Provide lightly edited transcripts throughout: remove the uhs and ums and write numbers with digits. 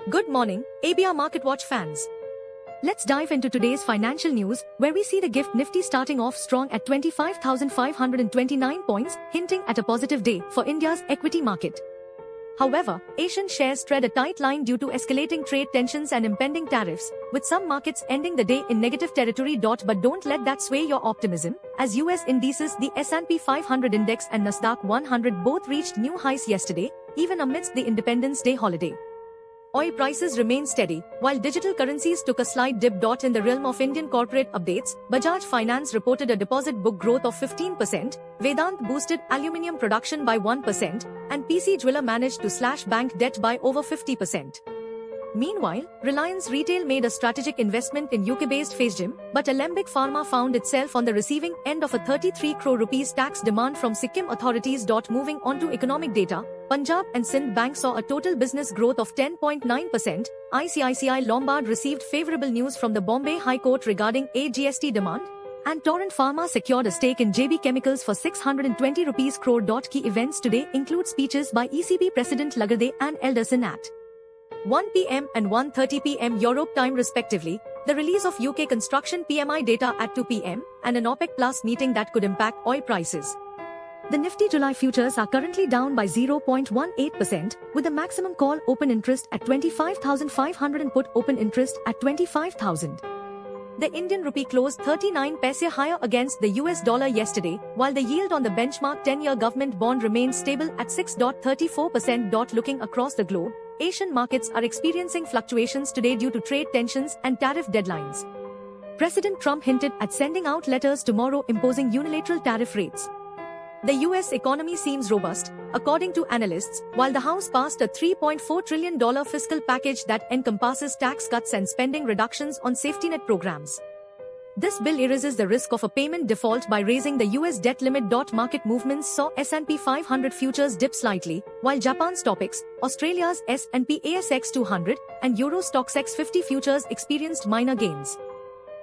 Good morning, ABR Market Watch fans. Let's dive into today's financial news, where we see the GIFT Nifty starting off strong at 25,529 points, hinting at a positive day for India's equity market. However, Asian shares tread a tight line due to escalating trade tensions and impending tariffs, with some markets ending the day in negative territory. But don't let that sway your optimism, as US indices the S&P 500 index and Nasdaq 100 both reached new highs yesterday, even amidst the Independence Day holiday. Oil prices remain steady, while digital currencies took a slight dip. In the realm of Indian corporate updates, Bajaj Finance reported a deposit book growth of 15%, Vedant boosted aluminium production by 1%, and PC Jeweler managed to slash bank debt by over 50%. Meanwhile, Reliance Retail made a strategic investment in UK-based FaceGym, but Alembic Pharma found itself on the receiving end of a 33 crore rupees tax demand from Sikkim authorities. Moving on to economic data, Punjab and Sindh Bank saw a total business growth of 10.9%, ICICI Lombard received favourable news from the Bombay High Court regarding a GST demand, and Torrent Pharma secured a stake in JB Chemicals for 620 rupees crore. Key events today include speeches by ECB President Lagarde and Elderson at 1 p.m. and 1:30 p.m. Europe time respectively, the release of UK construction PMI data at 2 p.m., and an OPEC Plus meeting that could impact oil prices. The Nifty July futures are currently down by 0.18%, with the maximum call open interest at 25,500 and put open interest at 25,000. The Indian rupee closed 39 paise higher against the US dollar yesterday, while the yield on the benchmark 10-year government bond remained stable at 6.34%. Looking across the globe, Asian markets are experiencing fluctuations today due to trade tensions and tariff deadlines. President Trump hinted at sending out letters tomorrow imposing unilateral tariff rates. The US economy seems robust, according to analysts, while the House passed a $3.4 trillion fiscal package that encompasses tax cuts and spending reductions on safety net programs. This bill erases the risk of a payment default by raising the US debt limit. Market movements saw S&P 500 futures dip slightly, while Japan's Topix, Australia's S&P ASX 200, and Euro Stoxx 50 futures experienced minor gains.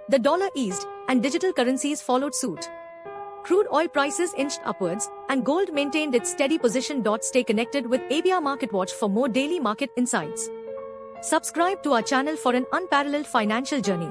The dollar eased, and digital currencies followed suit. Crude oil prices inched upwards, and gold maintained its steady position. Stay connected with ABR Market Watch for more daily market insights. Subscribe to our channel for an unparalleled financial journey.